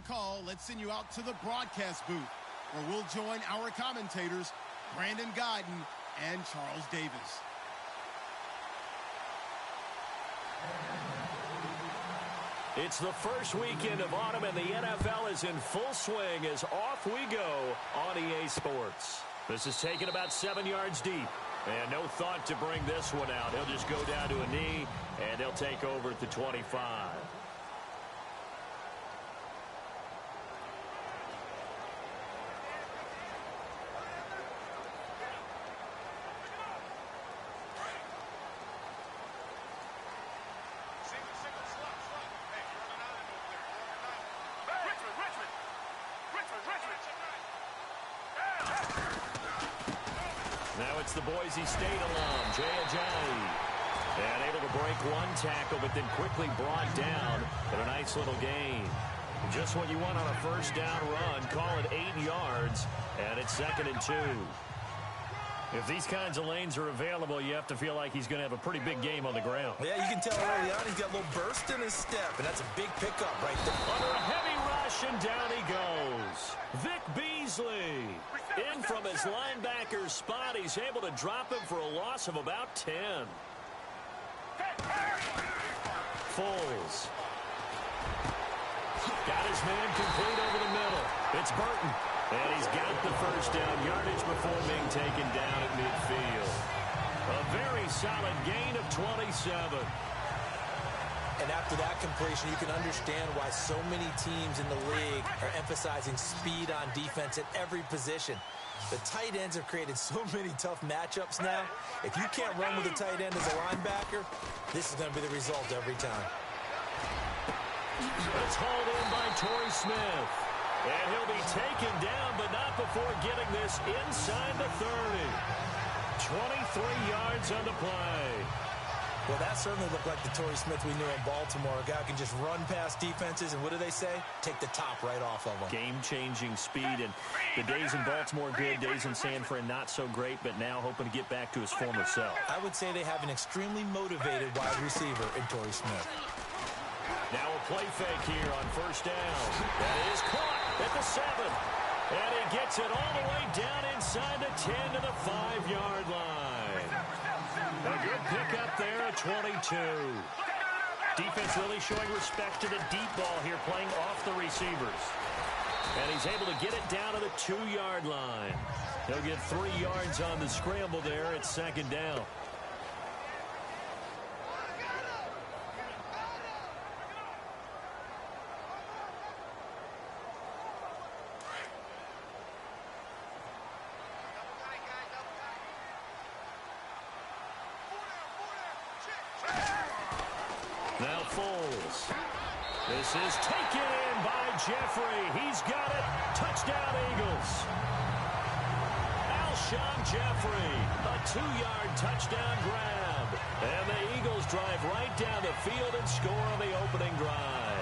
the call, let's send you out to the broadcast booth, where we'll join our commentators, Brandon Guyton and Charles Davis. It's the first weekend of autumn, and the NFL is in full swing as off we go on EA Sports. This is taken about 7 yards deep, and no thought to bring this one out. He'll just go down to a knee, and they'll take over at the 25. Now it's the Boise State alum, Jay Ajayi. And able to break one tackle, but then quickly brought down. But a nice little gain. Just what you want on a first down run. Call it 8 yards, and it's 2nd and 2. If these kinds of lanes are available, you have to feel like he's going to have a pretty big game on the ground. Yeah, you can tell early on he's got a little burst in his step, and that's a big pickup right there. Under a heavy rush, and down he goes. Vic Beasley. In from his linebacker's spot, he's able to drop him for a loss of about 10. Foles. Got his man complete over the middle. It's Burton. And he's got the first down yardage before being taken down at midfield. A very solid gain of 27. And after that completion, you can understand why so many teams in the league are emphasizing speed on defense at every position. The tight ends have created so many tough matchups now. If you can't run with a tight end as a linebacker, this is going to be the result every time. It's hauled in by Torrey Smith. And he'll be taken down, but not before getting this inside the 30. 23 yards on the play. Well, that certainly looked like the Torrey Smith we knew in Baltimore. A guy who can just run past defenses, and what do they say? Take the top right off of them. Game-changing speed, and the days in Baltimore good, days in San Fran not so great, but now hoping to get back to his former self. I would say they have an extremely motivated wide receiver in Torrey Smith. Now a play fake here on first down. That is caught at the 7. And he gets it all the way down inside the 10 to the 5-yard line. A good pickup there at 22. Defense really showing respect to the deep ball here, playing off the receivers. And he's able to get it down to the 2-yard line. He'll get 3 yards on the scramble there at 2nd down. Now Foles. This is taken in by Jeffrey. He's got it. Touchdown, Eagles. Alshon Jeffrey, a 2-yard touchdown grab. And the Eagles drive right down the field and score on the opening drive.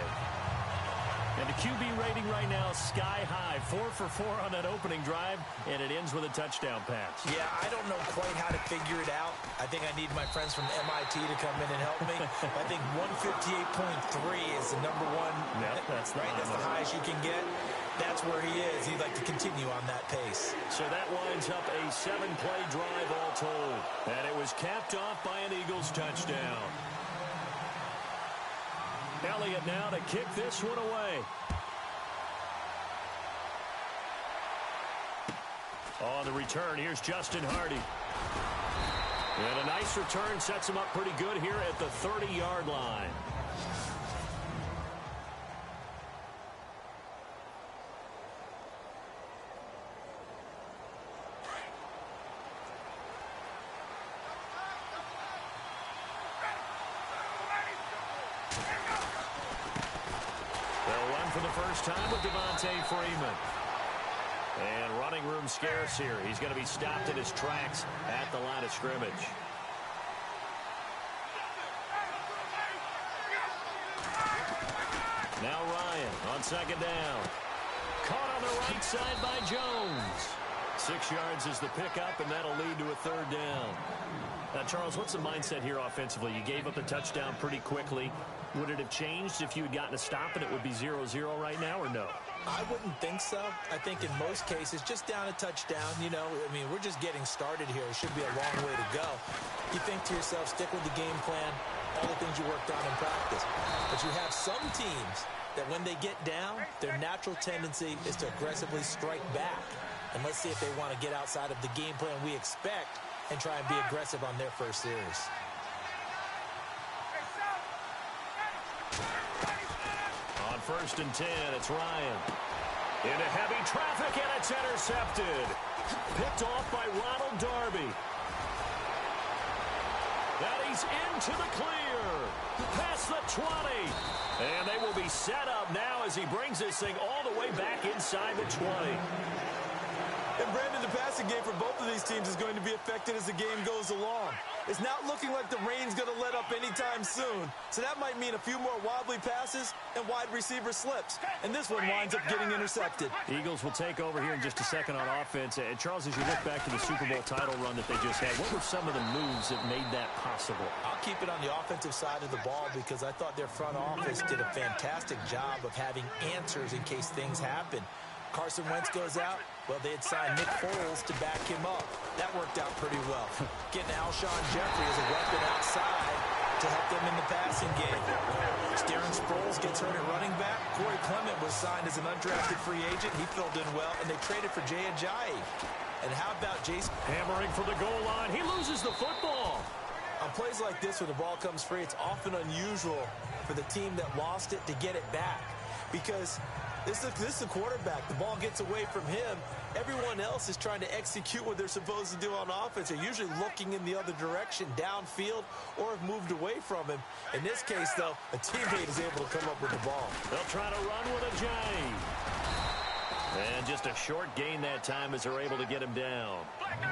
And the QB rating right now, sky high. 4 for 4 on that opening drive, and it ends with a touchdown pass. Yeah, I don't know quite how to figure it out. I think I need my friends from MIT to come in and help me. I think 158.3 is the number one. Yep, that's right. That's the highest you can get. That's where he is. He'd like to continue on that pace. So that winds up a 7-play drive all told. And it was capped off by an Eagles touchdown. Elliott now to kick this one away. On the return, here's Justin Hardy. And a nice return sets him up pretty good here at the 30-yard line. They'll run for the first time with Devontae Freeman. And running room scarce here. He's going to be stopped in his tracks at the line of scrimmage. Now Ryan on 2nd down. Caught on the right side by Jones. 6 yards is the pickup, and that'll lead to a 3rd down. Charles, what's the mindset here offensively? You gave up a touchdown pretty quickly. Would it have changed if you had gotten a stop and it would be 0-0 right now, or no? I wouldn't think so. I think in most cases, just down a touchdown, we're just getting started here. It should be a long way to go. You think to yourself, stick with the game plan, all the things you worked on in practice. But you have some teams that when they get down, their natural tendency is to aggressively strike back. And let's see if they want to get outside of the game plan we expect and try and be aggressive on their first series. On 1st and 10, it's Ryan. Into heavy traffic, and it's intercepted. Picked off by Ronald Darby. And he's into the clear. Past the 20. And they will be set up now as he brings this thing all the way back inside the 20. And Brandon, the passing game for both of these teams is going to be affected as the game goes along. It's not looking like the rain's going to let up anytime soon. So that might mean a few more wobbly passes and wide receiver slips. And this one winds up getting intercepted. Eagles will take over here in just a second on offense. And Charles, as you look back to the Super Bowl title run that they just had, what were some of the moves that made that possible? I'll keep it on the offensive side of the ball because I thought their front office did a fantastic job of having answers in case things happen. Carson Wentz goes out. Well, they had signed Nick Foles to back him up. That worked out pretty well. Getting Alshon Jeffrey as a weapon outside to help them in the passing game. Darren Sproles gets hurt at running back. Corey Clement was signed as an undrafted free agent. He filled in well, and they traded for Jay Ajayi. And how about Jason? Hammering for the goal line. He loses the football. On plays like this, when the ball comes free, it's often unusual for the team that lost it to get it back. Because this is the quarterback. The ball gets away from him. Everyone else is trying to execute what they're supposed to do on offense. They're usually looking in the other direction, downfield, or have moved away from him. In this case, though, a teammate is able to come up with the ball. They'll try to run with Ajayi. And just a short gain that time as they're able to get him down.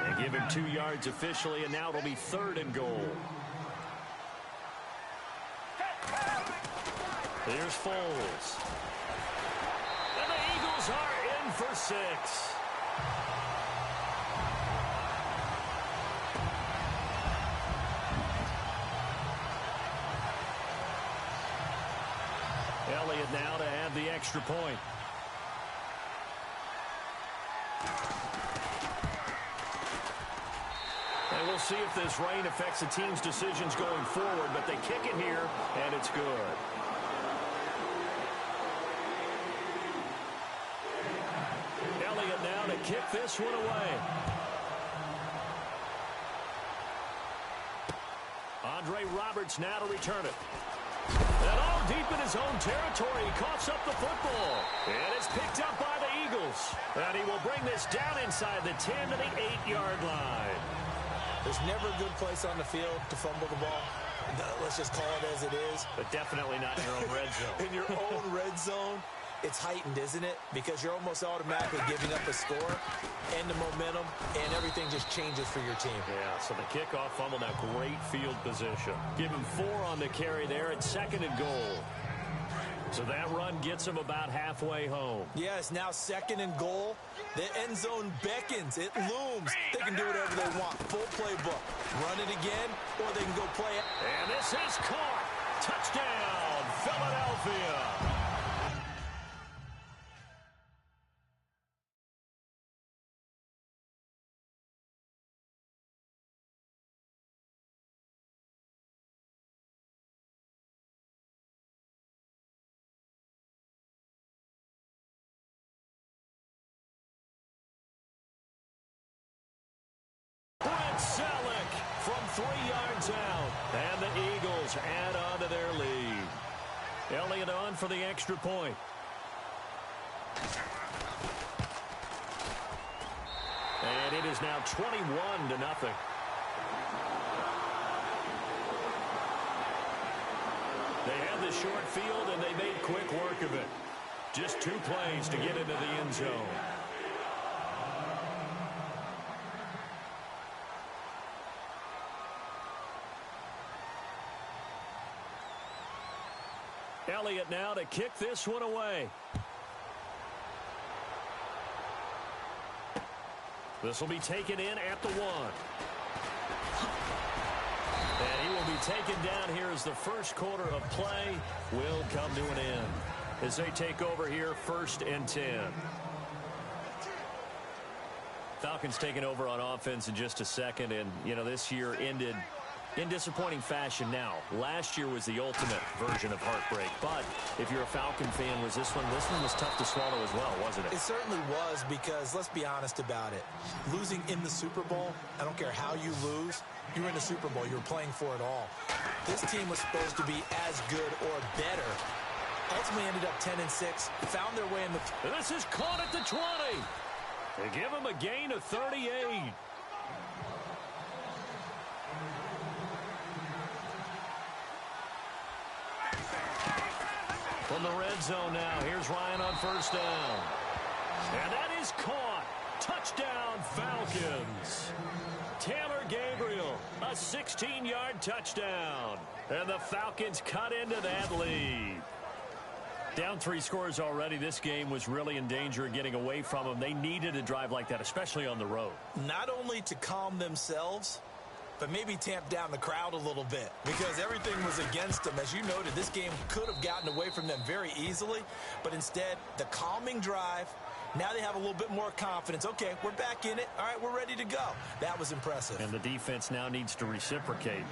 They give him 2 yards officially, and now it'll be 3rd and goal. Here's Foles. And the Eagles are in for 6. Elliott now to have the extra point. And we'll see if this rain affects the team's decisions going forward, but they kick it here, and it's good. Elliott now to kick this one away. Andre Roberts now to return it. And all deep in his own territory, he coughs up the football. And it's picked up by the Eagles. And he will bring this down inside the 10 to the 8-yard line. There's never a good place on the field to fumble the ball. Let's just call it as it is. But definitely not in your own red zone. In your own red zone, it's heightened, isn't it? Because you're almost automatically giving up a score and the momentum, and everything just changes for your team. Yeah, so the kickoff fumble, now great field position. Give him 4 on the carry there at 2nd and goal. So that run gets him about halfway home. Yes, now 2nd and goal. The end zone beckons. It looms. They can do whatever they want. Full playbook. Run it again, or they can go play it. And this is caught. Touchdown, Philadelphia. Selleck from 3 yards out. And the Eagles add on to their lead. Elliott on for the extra point. And it is now 21-0. They had the short field, and they made quick work of it. Just 2 plays to get into the end zone. Elliott now to kick this one away. This will be taken in at the 1. taken down here as the first quarter of play will come to an end. As they take over here, 1st and 10. Falcons taking over on offense in just a second, and, you know, this year ended in disappointing fashion. Now, last year was the ultimate version of heartbreak, but if you're a Falcon fan, this one was tough to swallow as well, wasn't it? It certainly was, because let's be honest about it. Losing in the Super Bowl, I don't care how you lose, you were in the Super Bowl, you were playing for it all. This team was supposed to be as good or better. Ultimately ended up 10-6, found their way in the... This is caught at the 20. They give them a gain of 38. From the red zone now, here's Ryan on 1st down. And that is caught. Touchdown, Falcons. Taylor Gabriel, a 16-yard touchdown. And the Falcons cut into that lead. Down 3 scores already. This game was really in danger of getting away from them. They needed a drive like that, especially on the road. Not only to calm themselves, but maybe tamp down the crowd a little bit, because everything was against them. As you noted, this game could have gotten away from them very easily, but instead, the calming drive, now they have a little bit more confidence. Okay, we're back in it. All right, we're ready to go. That was impressive. And the defense now needs to reciprocate.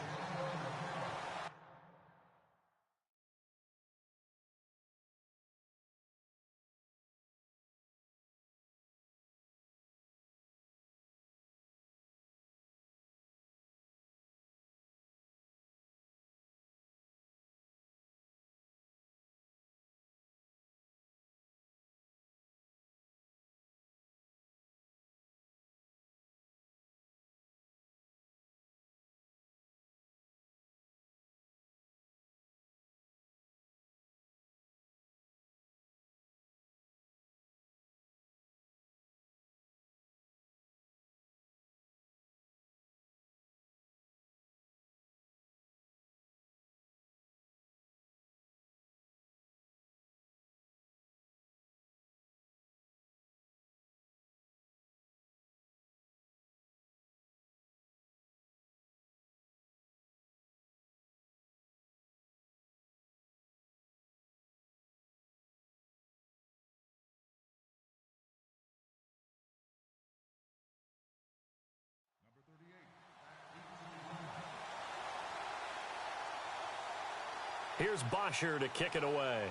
Here's Bosher to kick it away.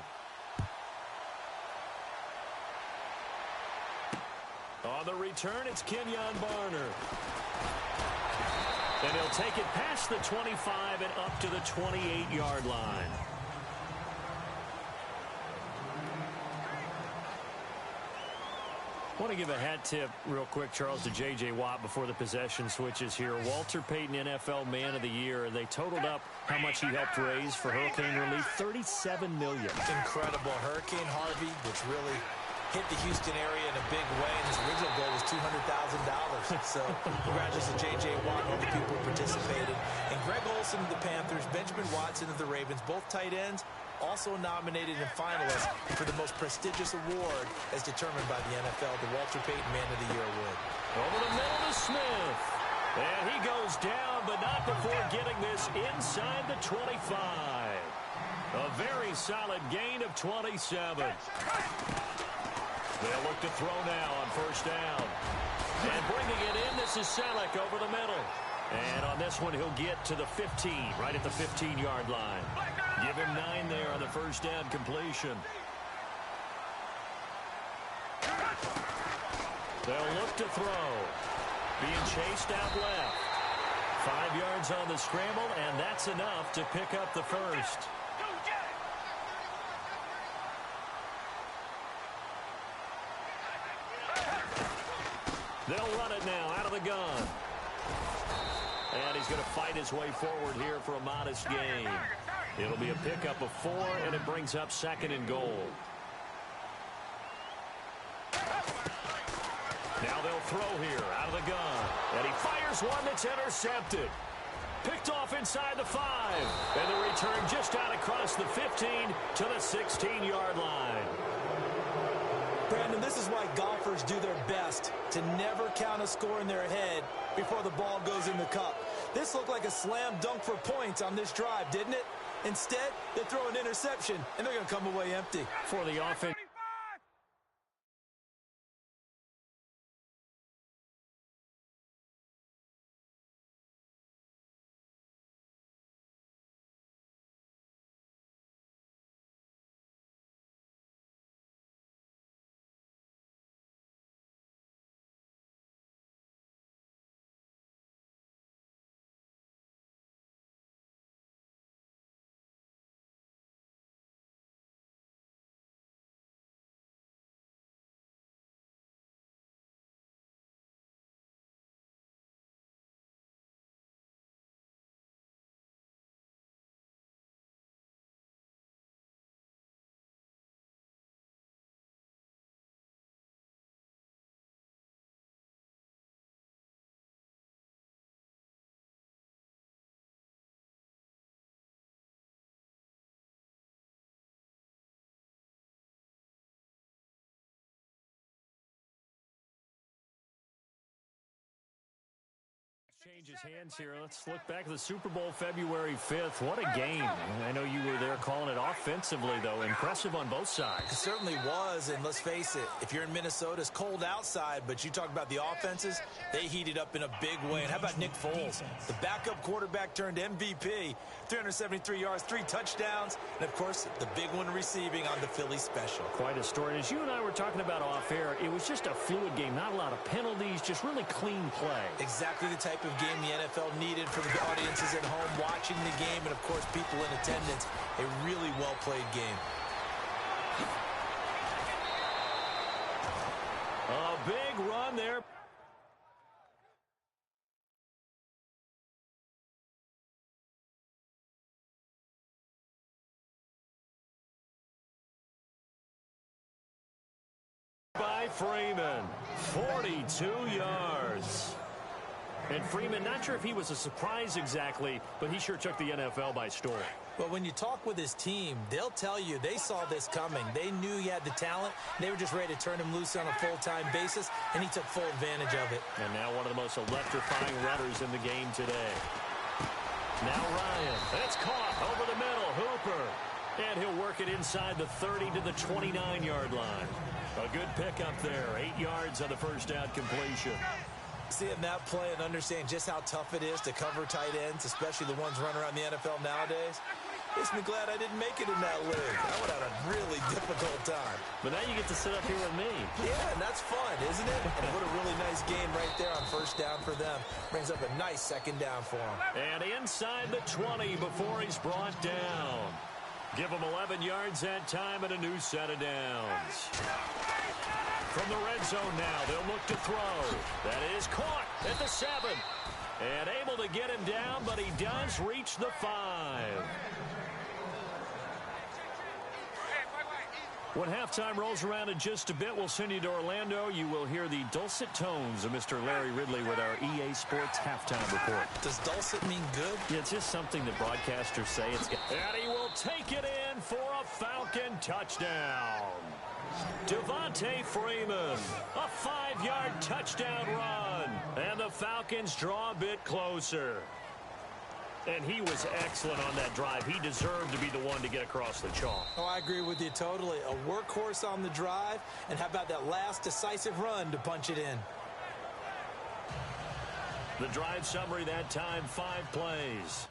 On the return, it's Kenyon Barner. And he'll take it past the 25 and up to the 28-yard line. I want to give a hat tip real quick, Charles, to J.J. Watt before the possession switches here. Walter Payton, NFL Man of the Year. They totaled up how much he helped raise for hurricane relief, $37 million. Incredible. Hurricane Harvey, which really hit the Houston area in a big way, and his original goal was $200,000. So congratulations to J.J. Watt and all the people who participated. And Greg Olsen of the Panthers, Benjamin Watson of the Ravens, both tight ends, also nominated and finalists for the most prestigious award as determined by the NFL, the Walter Payton Man of the Year award. Over the middle to Smith. And he goes down, but not before getting this inside the 25. A very solid gain of 27. They'll look to throw now on 1st down. And bringing it in, this is Selleck over the middle. And on this one, he'll get to the 15, right at the 15-yard line. Give him 9 there on the 1st down completion. They'll look to throw. Being chased out left. 5 yards on the scramble, and that's enough to pick up the first. They'll run it now out of the gun. And he's going to fight his way forward here for a modest gain. It'll be a pickup of 4, and it brings up 2nd and goal. Now they'll throw here out of the gun. And he fires one that's intercepted. Picked off inside the 5. And the return just out across the 15 to the 16-yard line. Brandon, this is why golfers do their best to never count a score in their head before the ball goes in the cup. This looked like a slam dunk for points on this drive, didn't it? Instead, they throw an interception, and they're going to come away empty. For the offense. Changes hands here. Let's look back at the Super Bowl February 5th. What a game. I know you were there calling it offensively, though. Impressive on both sides. It certainly was, and let's face it, if you're in Minnesota, it's cold outside, but you talk about the offenses, they heated up in a big way. And how about Nick Foles? The backup quarterback turned MVP, 373 yards, 3 touchdowns, and, of course, the big one receiving on the Philly special. Quite a story. And as you and I were talking about off air, it was just a fluid game. Not a lot of penalties, just really clean play. Exactly the type of game the NFL needed for the audiences at home watching the game and, of course, people in attendance. A really well-played game. A big run there. By Freeman, 42 yards. And Freeman, not sure if he was a surprise exactly, but he sure took the NFL by storm. But when you talk with his team, they'll tell you they saw this coming. They knew he had the talent. They were just ready to turn him loose on a full-time basis, and he took full advantage of it. And now one of the most electrifying runners in the game today. Now Ryan. That's caught over the middle. Hooper. And he'll work it inside the 30 to the 29-yard line. A good pickup there. 8 yards on the first down completion. Seeing that play and understanding just how tough it is to cover tight ends, especially the ones running around the NFL nowadays, makes me glad I didn't make it in that league. I would have a really difficult time. But now you get to sit up here with me. Yeah, and that's fun, isn't it? And what a really nice game right there on first down for them. Brings up a nice second down for them. And inside the 20 before he's brought down. Give him 11 yards that time and a new set of downs. From the red zone now, they'll look to throw. That is caught at the 7. And able to get him down, but he does reach the 5. When halftime rolls around in just a bit, we'll send you to Orlando. You will hear the dulcet tones of Mr. Larry Ridley with our EA Sports halftime report. Does dulcet mean good? Yeah, it's just something that broadcasters say. And he will take it in for a Falcon touchdown. Devontae Freeman, a 5-yard touchdown run. And the Falcons draw a bit closer. And he was excellent on that drive. He deserved to be the one to get across the chalk. Oh, I agree with you totally. A workhorse on the drive. And how about that last decisive run to punch it in? The drive summary that time, 5 plays.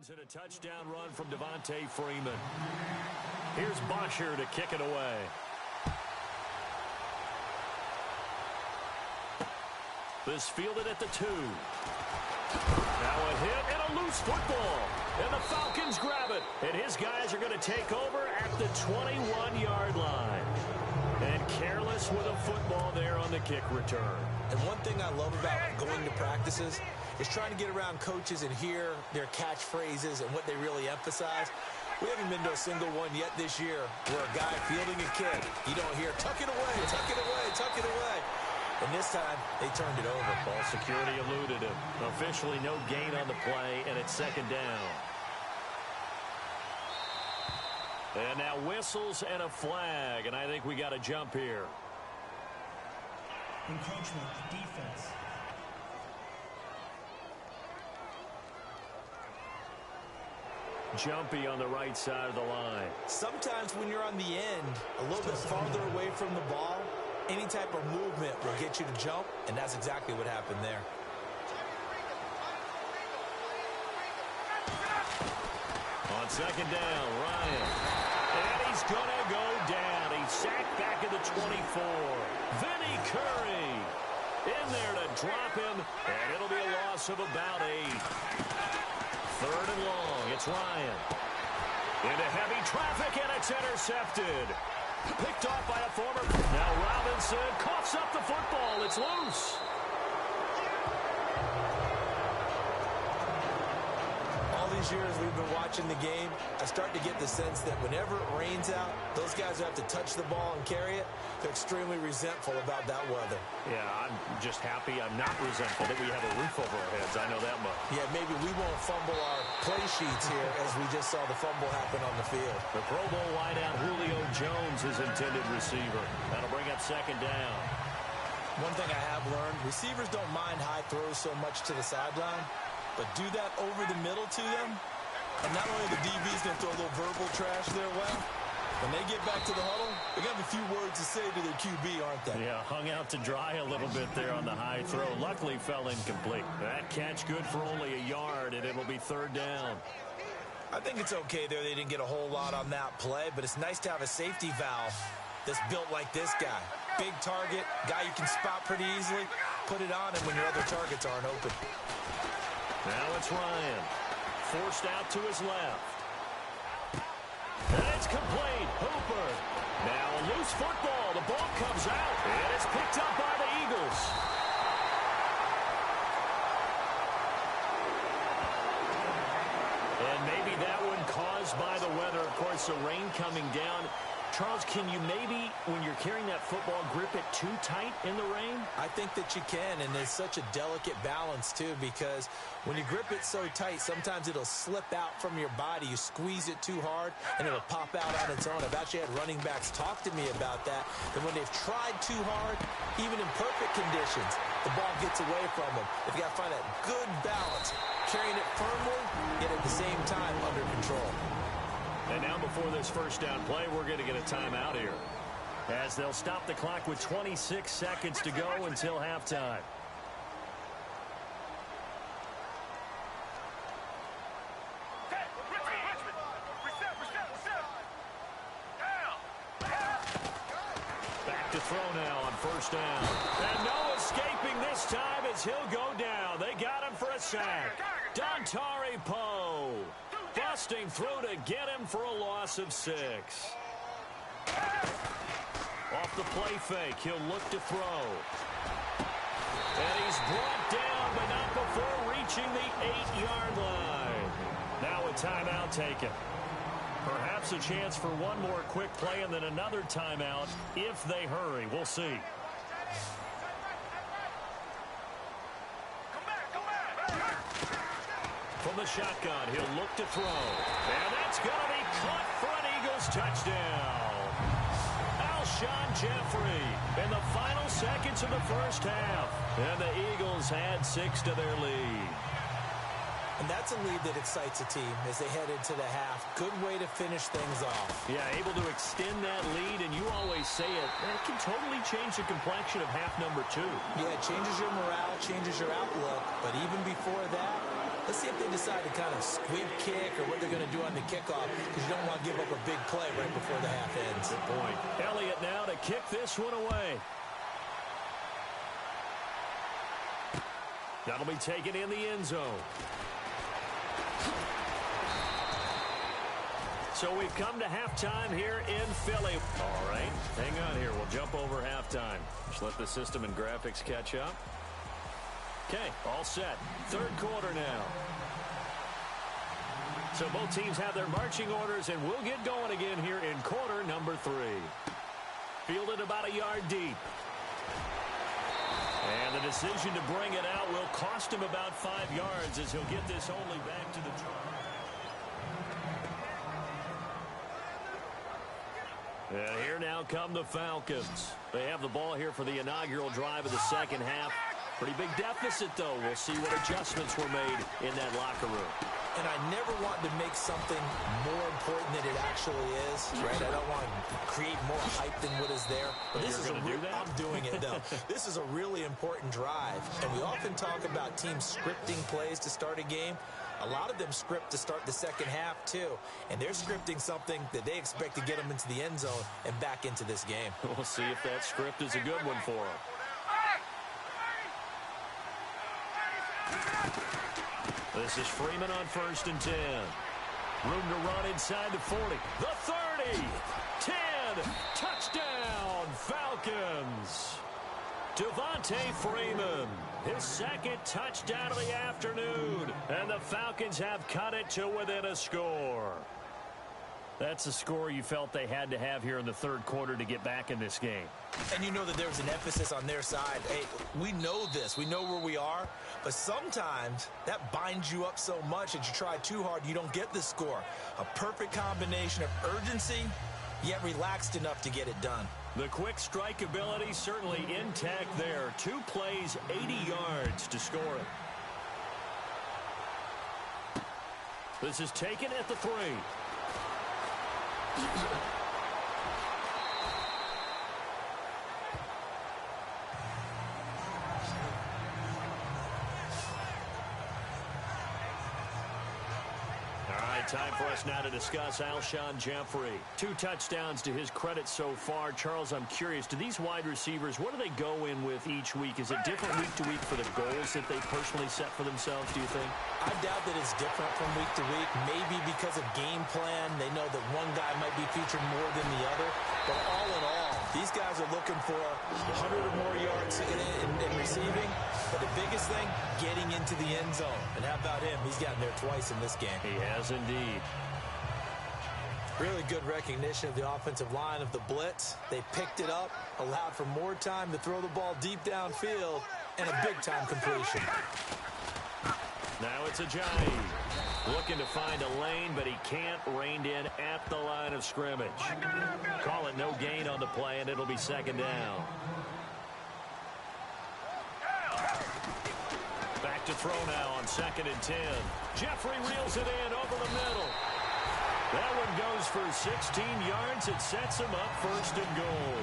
And a touchdown run from Devontae Freeman. Here's Bosher to kick it away. This fielded at the 2. Now a hit and a loose football. And the Falcons grab it. And his guys are going to take over at the 21-yard line. And careless with a football there on the kick return. And one thing I love about going to practices is trying to get around coaches and hear their catchphrases and what they really emphasize. We haven't been to a single one yet this year where a guy fielding a kick, you don't hear, tuck it away, tuck it away, tuck it away. And this time, they turned it over. Ball security eluded him. Officially no gain on the play, and it's second down. And now whistles and a flag, and I think we got a jump here. Encroachment, defense. Jumpy on the right side of the line. Sometimes when you're on the end, a little bit farther away from the ball, any type of movement will get you to jump, and that's exactly what happened there. On second down, Ryan. And he's going to go down. He's sacked back at the 24. Vinny Curry in there to drop him, and it'll be a loss of about 8. Third and long, it's Ryan. Into heavy traffic, and it's intercepted. Picked off by a former. Now Robinson coughs up the football. It's loose. All these years we've been watching the game, I start to get the sense that whenever it rains out, those guys who have to touch the ball and carry it, they're extremely resentful about that weather. Yeah, I'm just happy I'm not resentful that we have a roof over our heads. I know that much. Yeah, maybe we won't fumble our play sheets here as we just saw the fumble happen on the field. The Pro Bowl wideout Julio Jones is intended receiver. That'll bring up second down. One thing I have learned, receivers don't mind high throws so much to the sideline, but do that over the middle to them, and not only the DB's going to throw a little verbal trash their way, when they get back to the huddle, they're going to have a few words to say to their QB, aren't they? Yeah, hung out to dry a little bit there on the high throw. Luckily fell incomplete. That catch good for only a yard, and it'll be third down. I think it's okay there. They didn't get a whole lot on that play, but it's nice to have a safety valve that's built like this guy. Big target, guy you can spot pretty easily. Put it on him when your other targets aren't open. Now it's Ryan. Forced out to his left. And it's complete. Hooper. Now a loose football. The ball comes out. And it's picked up by the Eagles. And maybe that one caused by the weather. Of course, the rain coming down. Charles, can you maybe, when you're carrying that football, grip it too tight in the rain? I think that you can, and it's such a delicate balance, too, because when you grip it so tight, sometimes it'll slip out from your body. You squeeze it too hard, and it'll pop out on its own. I've actually had running backs talk to me about that, that when they've tried too hard, even in perfect conditions, the ball gets away from them. They've got to find that good balance, carrying it firmly, yet at the same time under control. And now before this first down play, we're going to get a timeout here, as they'll stop the clock with 26 seconds to go until halftime. Back to throw now on first down. And no escaping this time as he'll go down. They got him for a sack. Dontari Poe busting through to get him for a loss of 6. Off the play fake, he'll look to throw. And he's brought down, but not before reaching the 8-yard line. Now a timeout taken. Perhaps a chance for one more quick play and then another timeout if they hurry. We'll see. From the shotgun, he'll look to throw. And that's going to be caught for an Eagles touchdown. Alshon Jeffrey in the final seconds of the first half. And the Eagles had 6 to their lead. And that's a lead that excites a team as they head into the half. Good way to finish things off. Yeah, able to extend that lead, and you always say it can totally change the complexion of half number 2. Yeah, it changes your morale, changes your outlook. But even before that, Let's see if they decide to kind of squib kick or what they're going to do on the kickoff, because you don't want to give up a big play right before the half ends. Good point. Elliott now to kick this one away. That'll be taken in the end zone. So we've come to halftime here in Philly. All right, hang on here. We'll jump over halftime. Just let the system and graphics catch up. Okay, all set. Third quarter now. So both teams have their marching orders, and we'll get going again here in quarter number 3. Fielded about a yard deep. And the decision to bring it out will cost him about 5 yards, as he'll get this only back to the drive. And here now come the Falcons. They have the ball here for the inaugural drive of the second half. Pretty big deficit, though. We'll see what adjustments were made in that locker room. And I never want to make something more important than it actually is, right? I don't want to create more hype than what is there. But this is I'm doing it, though. This is a really important drive. And we often talk about teams scripting plays to start a game. A lot of them script to start the second half, too. And they're scripting something that they expect to get them into the end zone and back into this game. We'll see if that script is a good one for them. This is Freeman on 1st and 10. Room to run inside the 40. The 30. 10. Touchdown, Falcons. Devontae Freeman, his second touchdown of the afternoon. And the Falcons have cut it to within a score. That's a score you felt they had to have here in the third quarter to get back in this game. And you know that there's an emphasis on their side. Hey, we know this. We know where we are. But sometimes that binds you up so much that you try too hard, you don't get the score. A perfect combination of urgency, yet relaxed enough to get it done. The quick strike ability certainly intact there. 2 plays, 80 yards to score it. This is taken at the 3. Time for us now to discuss Alshon Jeffrey. 2 touchdowns to his credit so far. Charles, I'm curious, do these wide receivers, what do they go in with each week? Is it different week to week for the goals that they personally set for themselves, do you think? I doubt that it's different from week to week. Maybe because of game plan, they know that one guy might be featured more than the other. But all in all, these guys are looking for 100 or more yards in receiving. But the biggest thing, getting into the end zone. And how about him? He's gotten there twice in this game. He has indeed. Really good recognition of the offensive line of the blitz. They picked it up, allowed for more time to throw the ball deep downfield, and a big-time completion. Now it's Ajayi. Looking to find a lane, but he can't. Reined in at the line of scrimmage. Call it no gain on the play, and it'll be second down. Back to throw now on 2nd and 10. Jeffrey reels it in over the middle. That one goes for 16 yards. It sets him up 1st and goal.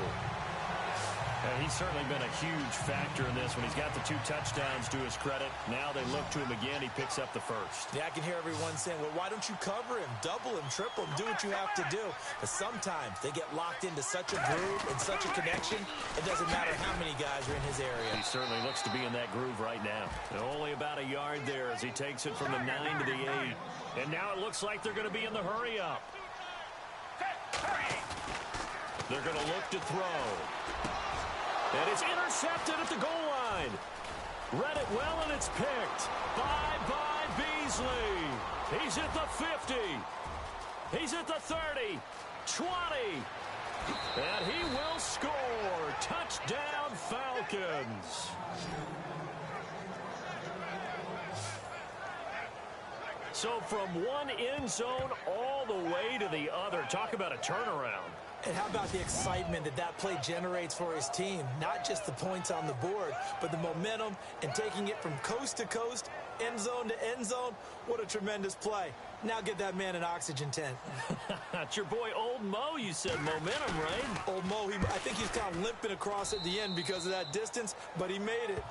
And he's certainly been a huge factor in this when he's got the 2 touchdowns to his credit. Now they look to him again. He picks up the 1st. Yeah, I can hear everyone saying, well, why don't you cover him, double him, triple him, do what you have to do. But sometimes they get locked into such a groove and such a connection, it doesn't matter how many guys are in his area. He certainly looks to be in that groove right now. And only about a yard there as he takes it from the 9 to the 8. And now it looks like they're going to be in the hurry up. They're going to look to throw. And it's intercepted at the goal line. Read it well, and it's picked. By Beasley. He's at the 50. He's at the 30. 20. And he will score. Touchdown, Falcons. So from one end zone all the way to the other. Talk about a turnaround. And how about the excitement that play generates for his team? Not just the points on the board, but the momentum and taking it from coast to coast, end zone to end zone. What a tremendous play. Now get that man an oxygen tent. It's your boy Old Mo, you said momentum, right? Old Mo, I think he's kind of limping across at the end because of that distance, but he made it.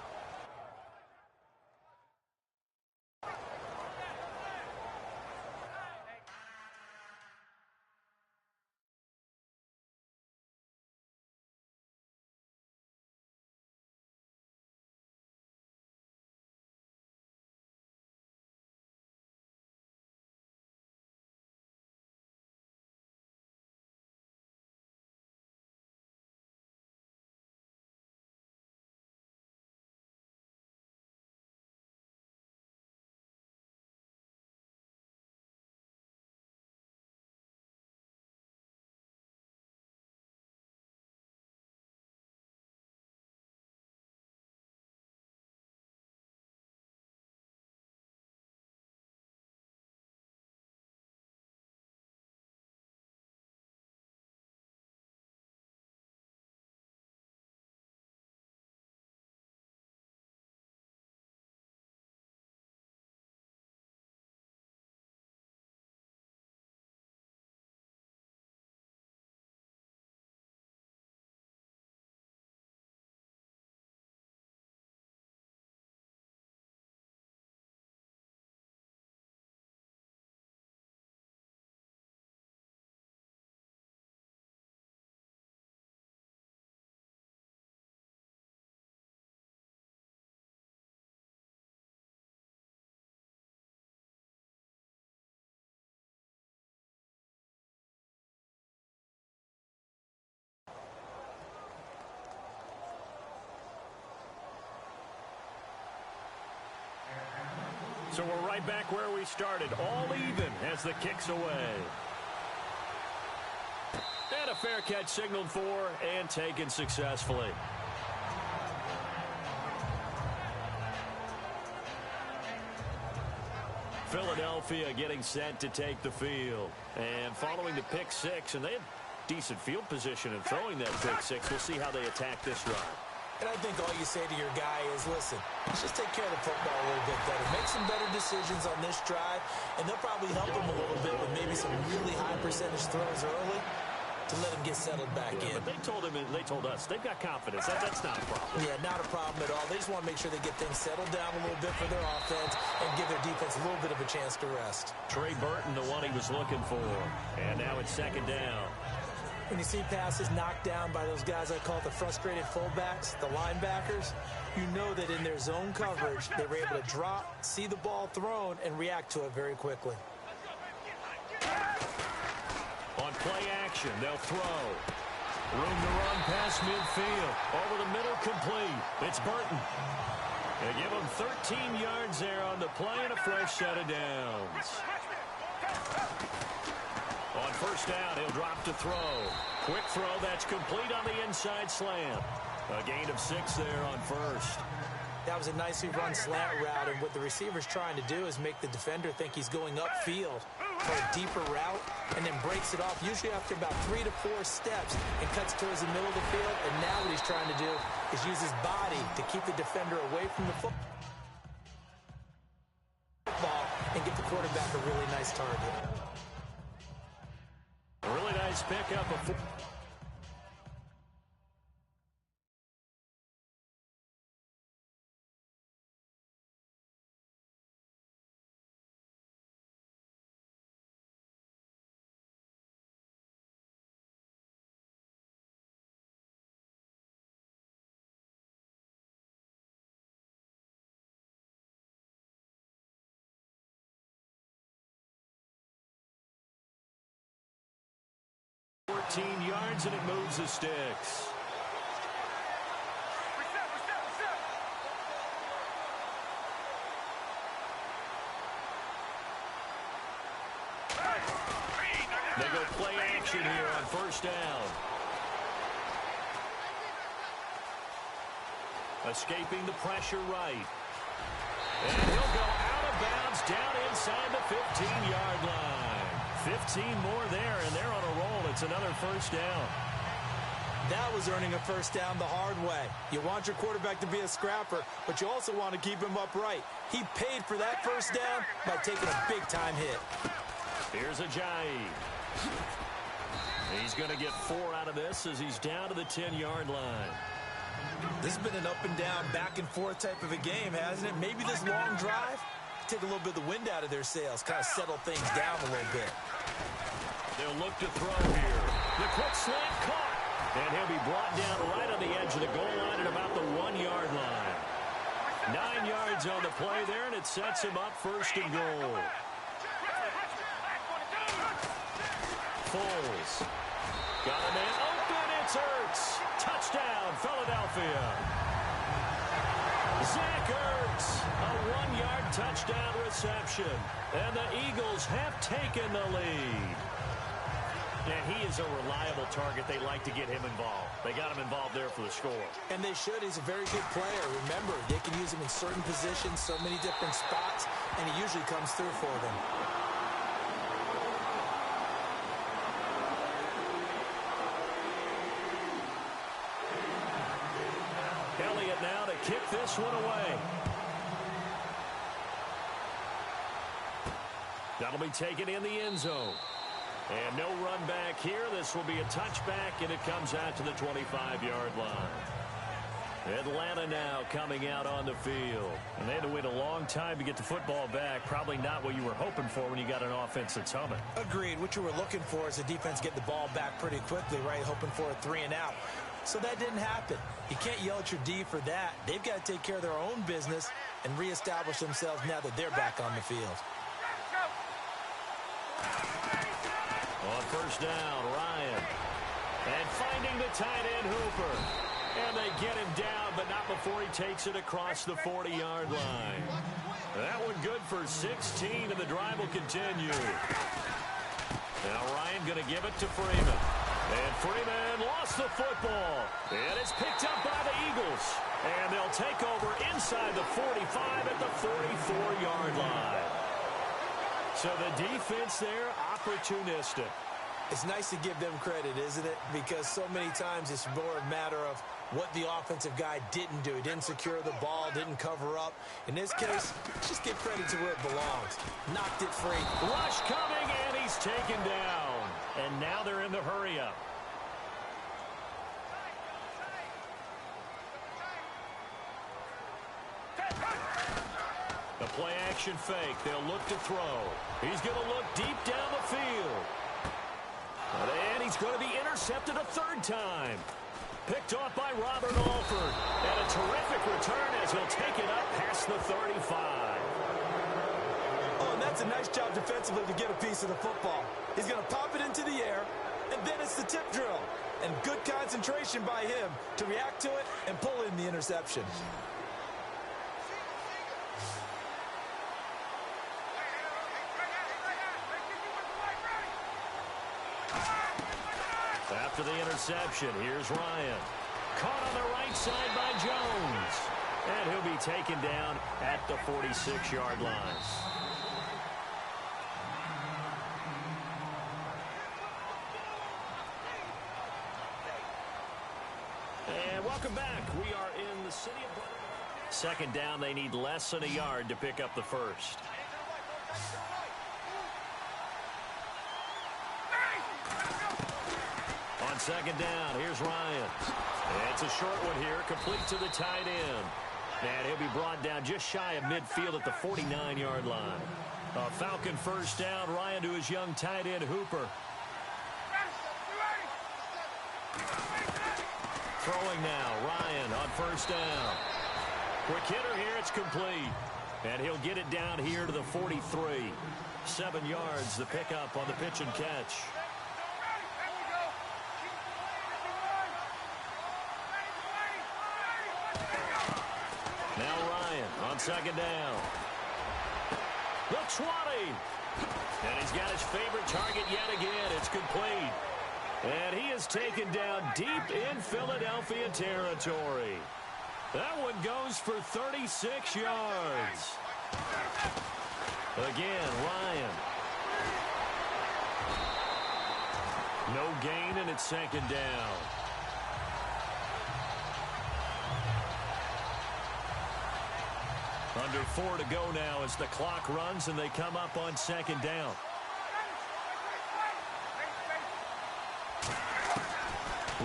So we're right back where we started, all even as the kick's away. And a fair catch signaled for and taken successfully. Philadelphia getting set to take the field. And following the pick six, and they had decent field position in throwing that pick six. We'll see how they attack this drive. And I think all you say to your guy is, listen, let's just take care of the football a little bit better. Make some better decisions on this drive, and they'll probably help him a little bit with maybe some really high percentage throws early to let him get settled back in. But they told us they've got confidence. That's not a problem. Yeah, not a problem at all. They just want to make sure they get things settled down a little bit for their offense and give their defense a little bit of a chance to rest. Trey Burton, the one he was looking for. And now it's second down. When you see passes knocked down by those guys I call the frustrated fullbacks, the linebackers, you know that in their zone coverage, they were able to drop, see the ball thrown, and react to it very quickly. On play action, they'll throw. Room to run past midfield. Over the middle, complete. It's Burton. They give him 13 yards there on the play and a fresh set of downs. On first down, he'll drop to throw. Quick throw, that's complete on the inside slant. A gain of 6 there on first. That was a nicely run slant route, and what the receiver's trying to do is make the defender think he's going upfield for a deeper route, and then breaks it off, usually after about 3 to 4 steps, and cuts towards the middle of the field. And now what he's trying to do is use his body to keep the defender away from the football and get the quarterback a really nice target. A really nice pickup of 4. Yards, and it moves the sticks. They go play action here on first down. Escaping the pressure right. And he'll go out of bounds down inside the 15-yard line. 15 more there, and they're on a roll. It's another first down. That was earning a first down the hard way. You want your quarterback to be a scrapper, but you also want to keep him upright. He paid for that first down by taking a big-time hit. Here's Ajayi. He's going to get 4 out of this as he's down to the 10-yard line. This has been an up-and-down, back-and-forth type of a game, hasn't it? Maybe this long drive take a little bit of the wind out of their sails, kind of settle things down a little bit. They'll look to throw here. The quick slant caught. And he'll be brought down right on the edge of the goal line at about the 1-yard line. 9 yards on the play there, and it sets him up first and goal. Foles. Got a man open. It's Ertz. Touchdown, Philadelphia. Zach Ertz, a 1-yard touchdown reception. And the Eagles have taken the lead. And he is a reliable target. They like to get him involved. They got him involved there for the score. And they should. He's a very good player. Remember, they can use him in certain positions, so many different spots, and he usually comes through for them. Elliott now to kick this one away. That'll be taken in the end zone. And no run back here. This will be a touchback, and it comes out to the 25-yard line. Atlanta now coming out on the field. And they had to wait a long time to get the football back. Probably not what you were hoping for when you got an offense that's humming. Agreed. What you were looking for is the defense get the ball back pretty quickly, right? Hoping for a 3-and-out. So that didn't happen. You can't yell at your D for that. They've got to take care of their own business and reestablish themselves now that they're back on the field. On first down, Ryan. And finding the tight end, Hooper. And they get him down, but not before he takes it across the 40-yard line. That one good for 16, and the drive will continue. Now Ryan going to give it to Freeman. And Freeman lost the football. And it's picked up by the Eagles. And they'll take over inside the 45 at the 44-yard line. So the defense there, opportunistic. It's nice to give them credit, isn't it? Because so many times it's more a matter of what the offensive guy didn't do. He didn't secure the ball, didn't cover up. In this case, just give credit to where it belongs. Knocked it free. Rush coming, and he's taken down. And now they're in the hurry-up. The play-action fake. They'll look to throw. He's going to look deep down the field. And he's going to be intercepted a third time. Picked off by Robert Alford. And a terrific return as he'll take it up past the 35. Oh, and that's a nice job defensively to get a piece of the football. He's going to pop it into the air, and then it's the tip drill. And good concentration by him to react to it and pull in the interception. After the interception, here's Ryan. Caught on the right side by Jones. And he'll be taken down at the 46-yard line. And welcome back. We are in the city of... Second down, they need less than a yard to pick up the first. On second down, here's Ryan. It's a short one here, complete to the tight end. And he'll be brought down just shy of midfield at the 49-yard line. A Falcon first down, Ryan to his young tight end, Hooper. Throwing now, Ryan on first down. Quick hitter here, it's complete. And he'll get it down here to the 43. 7 yards, the pickup on the pitch and catch. Now Ryan on second down. The 20. And he's got his favorite target yet again. It's complete. And he is taken down deep in Philadelphia territory. That one goes for 36 yards. Again, Ryan. No gain, and it's second down. Under 4 to go now as the clock runs and they come up on second down.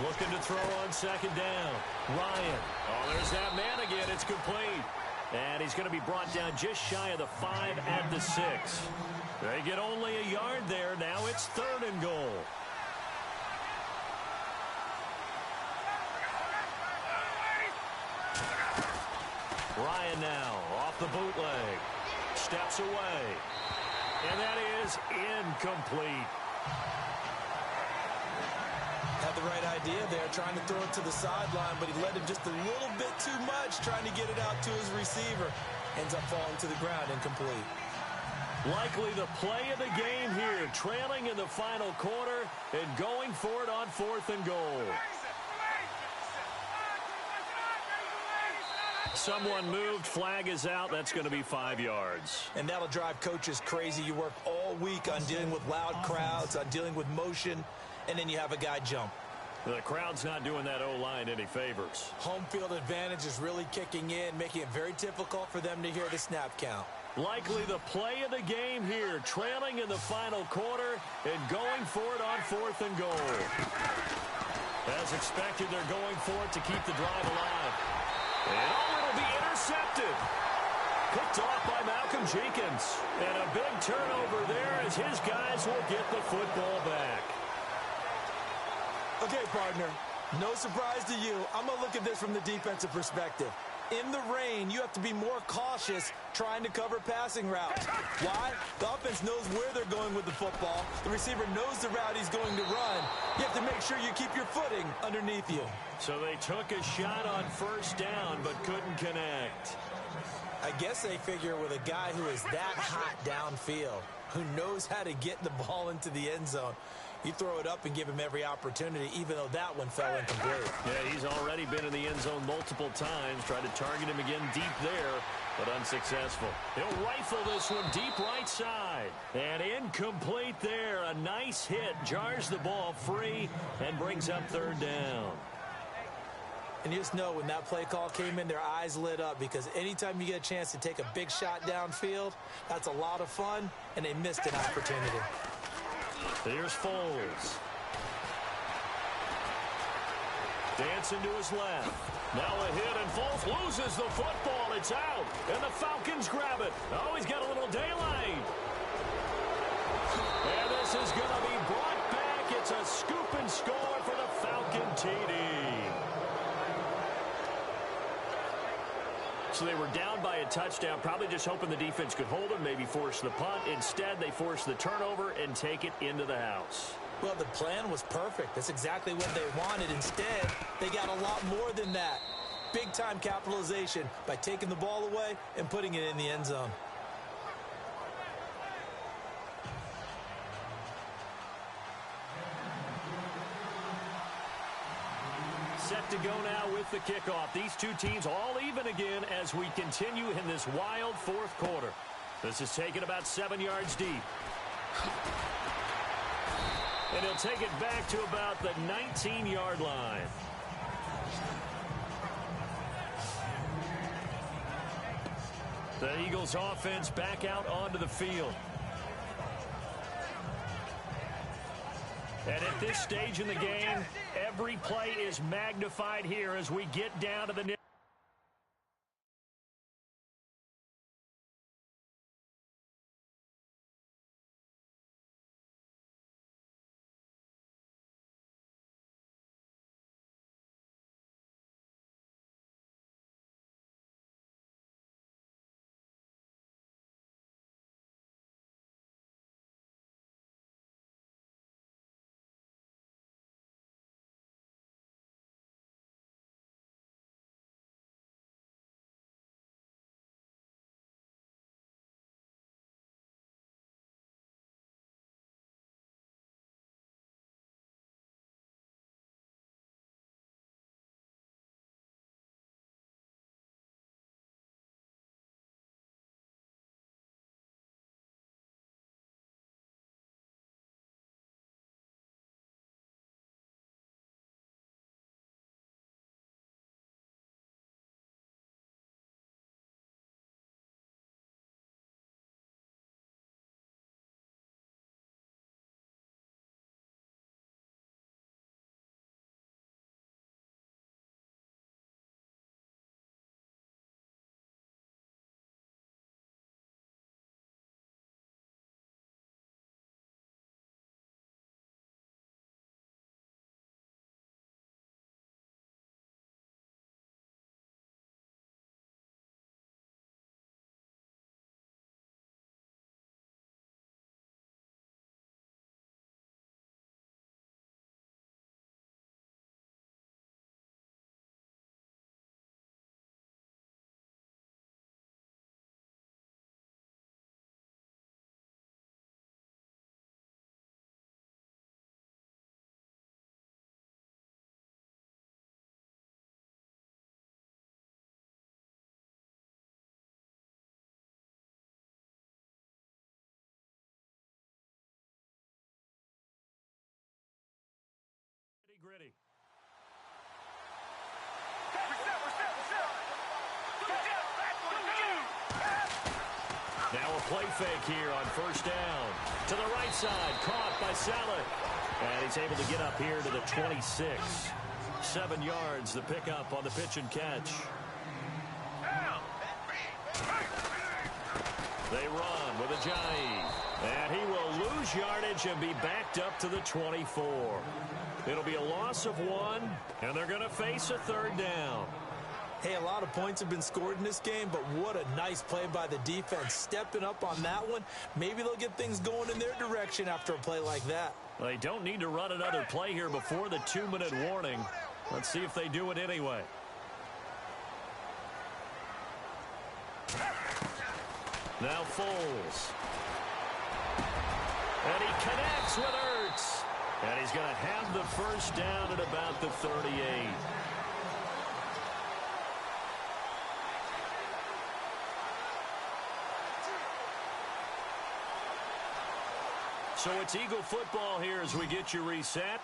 Looking to throw on second down. Ryan. Oh, there's that man again. It's complete. And he's going to be brought down just shy of the 5 at the 6. They get only a yard there. Now it's 3rd and goal. Ryan now off the bootleg. Steps away. And that is incomplete. Had the right idea there, trying to throw it to the sideline, but he led him just a little bit too much, trying to get it out to his receiver. Ends up falling to the ground, incomplete. Likely the play of the game here, trailing in the final quarter and going for it on 4th and goal. Someone moved, flag is out. That's going to be 5 yards. And that'll drive coaches crazy. You work all week on dealing with loud crowds, on dealing with motion, and then you have a guy jump. The crowd's not doing that O-line any favors. Home field advantage is really kicking in, making it very difficult for them to hear the snap count. Likely the play of the game here, trailing in the final quarter and going for it on 4th and goal. As expected, they're going for it to keep the drive alive. And it'll be intercepted. Picked off by Malcolm Jenkins. And a big turnover there as his guys will get the football back. Okay, partner, no surprise to you. I'm going to look at this from the defensive perspective. In the rain, you have to be more cautious trying to cover passing routes. Why? The offense defense knows where they're going with the football. The receiver knows the route he's going to run. You have to make sure you keep your footing underneath you. So they took a shot on first down but couldn't connect. I guess they figure with a guy who is that hot downfield, who knows how to get the ball into the end zone, you throw it up and give him every opportunity, even though that one fell incomplete. Yeah, he's already been in the end zone multiple times. Tried to target him again deep there, but unsuccessful. He'll rifle this one deep right side. And incomplete there. A nice hit. Jars the ball free and brings up third down. And you just know when that play call came in, their eyes lit up, because anytime you get a chance to take a big shot downfield, that's a lot of fun, and they missed an opportunity. Here's Foles. Dancing to his left. Now a hit, and Foles loses the football. It's out, and the Falcons grab it. Oh, he's got a little daylight. And this is going to be brought back. It's a scoop and score for the Falcon TD. So they were down by a touchdown, probably just hoping the defense could hold them, maybe force the punt. Instead, they force the turnover and take it into the house. Well, the plan was perfect. That's exactly what they wanted. Instead, they got a lot more than that. Big-time capitalization by taking the ball away and putting it in the end zone. Set to go now with the kickoff. These two teams all even again as we continue in this wild fourth quarter. This is taken about 7 yards deep. And he'll take it back to about the 19-yard line. The Eagles offense back out onto the field. And at this stage in the game, every play is magnified here as we get down to the net. Gritty. Now a play fake here on first down. To the right side, caught by Saleh. And he's able to get up here to the 26. 7 yards, the pickup on the pitch and catch. They run with Ajayi. And he will lose yardage and be backed up to the 24. It'll be a loss of 1, and they're going to face a third down. Hey, a lot of points have been scored in this game, but what a nice play by the defense. Stepping up on that one, maybe they'll get things going in their direction after a play like that. They don't need to run another play here before the 2-minute warning. Let's see if they do it anyway. Now Foles. And he connects with Ertz. And he's going to have the first down at about the 38. So it's Eagle football here as we get you reset.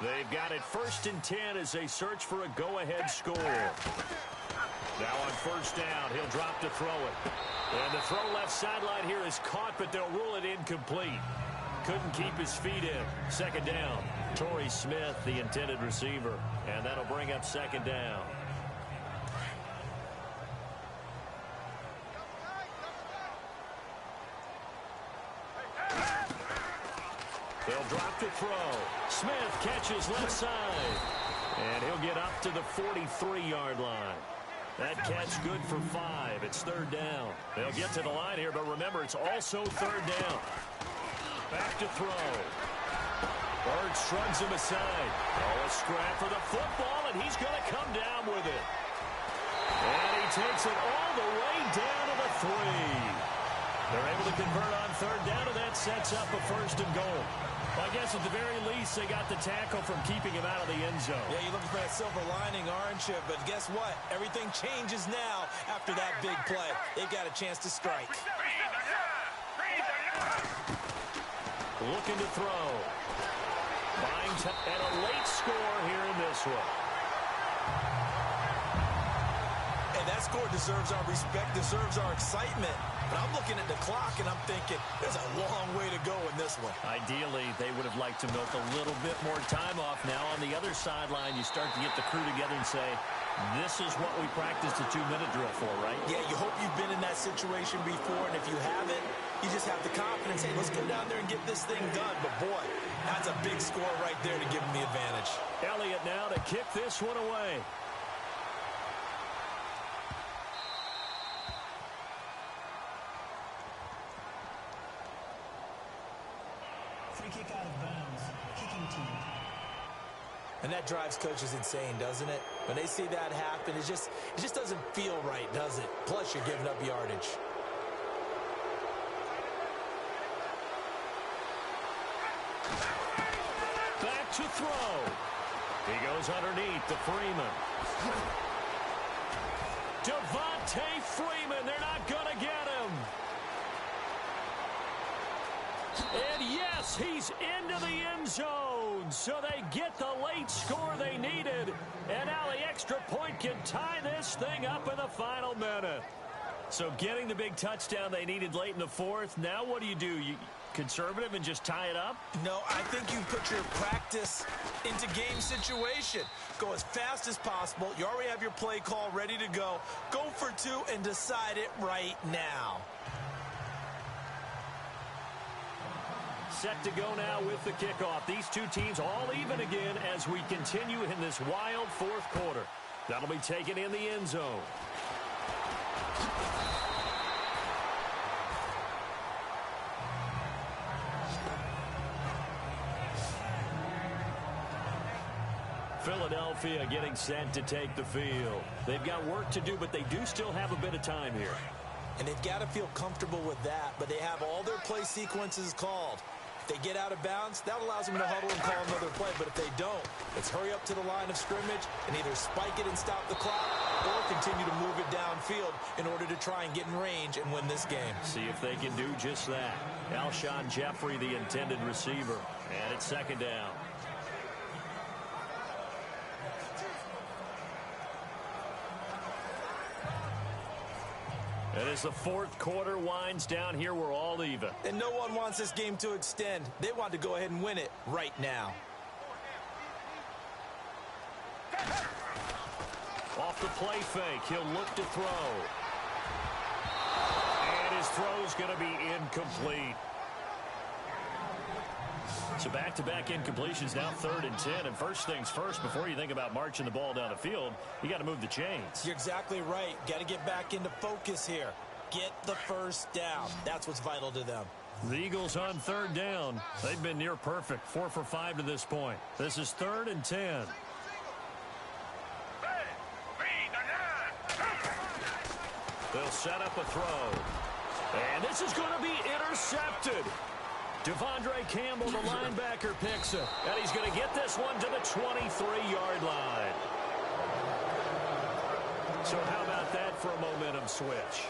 They've got it 1st and 10 as they search for a go-ahead score. Now on first down, he'll drop to throw it. And the throw left sideline here is caught, but they'll rule it incomplete. Couldn't keep his feet in. Second down. Torrey Smith, the intended receiver. And that'll bring up second down. They'll drop to throw. Smith catches left side. And he'll get up to the 43-yard line. That catch good for 5. It's third down. They'll get to the line here, but remember, it's also third down. Back to throw. Ertz shrugs him aside. Oh, a scrap for the football, and he's going to come down with it. And he takes it all the way down to the 3. They're able to convert on third down, and that sets up a 1st and goal. Well, I guess at the very least, they got the tackle from keeping him out of the end zone. Yeah, you're looking for that silver lining, aren't you? But guess what? Everything changes now after that big play. They got a chance to strike. Looking to throw. Buying and a late score here in this one. And that score deserves our respect, deserves our excitement. But I'm looking at the clock, and I'm thinking there's a long way to go in this one. Ideally, they would have liked to milk a little bit more time off. Now, on the other sideline, you start to get the crew together and say, this is what we practiced a 2-minute drill for, right? Yeah, you hope you've been in that situation before, and if you haven't, you just have the confidence, hey, let's go down there and get this thing done. But, boy, that's a big score right there to give them the advantage. Elliott now to kick this one away. Free kick out of bounds. Kicking team. And that drives coaches insane, doesn't it? When they see that happen, it just doesn't feel right, does it? Plus, you're giving up yardage. Back to throw. He goes underneath to Freeman. Devontae Freeman, they're not going to get him. And yes, he's into the end zone. So they get the late score they needed. And now the extra point can tie this thing up in the final minute. So getting the big touchdown they needed late in the 4th. Now what do? You conservative and just tie it up? No, I think you put your practice into game situation. Go as fast as possible. You already have your play call ready to go. Go for 2 and decide it right now. Set to go now with the kickoff. These two teams all even again as we continue in this wild 4th quarter. That'll be taken in the end zone. Philadelphia getting set to take the field. They've got work to do, but they do still have a bit of time here. And they've got to feel comfortable with that, but they have all their play sequences called. If they get out of bounds, that allows them to huddle and call another play. But if they don't, let's hurry up to the line of scrimmage and either spike it and stop the clock or continue to move it downfield in order to try and get in range and win this game. See if they can do just that. Alshon Jeffrey, the intended receiver. And it's second down. And as the 4th quarter winds down here, we're all even. And no one wants this game to extend. They want to go ahead and win it right now. Off the play fake, he'll look to throw. And his throw's going to be incomplete. So back-to-back incompletions, now 3rd and 10. And first things first, before you think about marching the ball down the field, you got to move the chains. You're exactly right. Got to get back into focus here. Get the first down. That's what's vital to them. The Eagles on 3rd down. They've been near perfect, 4 for 5 to this point. This is 3rd and 10. They'll set up a throw. And this is going to be intercepted. Devondre Campbell, the linebacker, picks it. And he's going to get this one to the 23-yard line. So how about that for a momentum switch?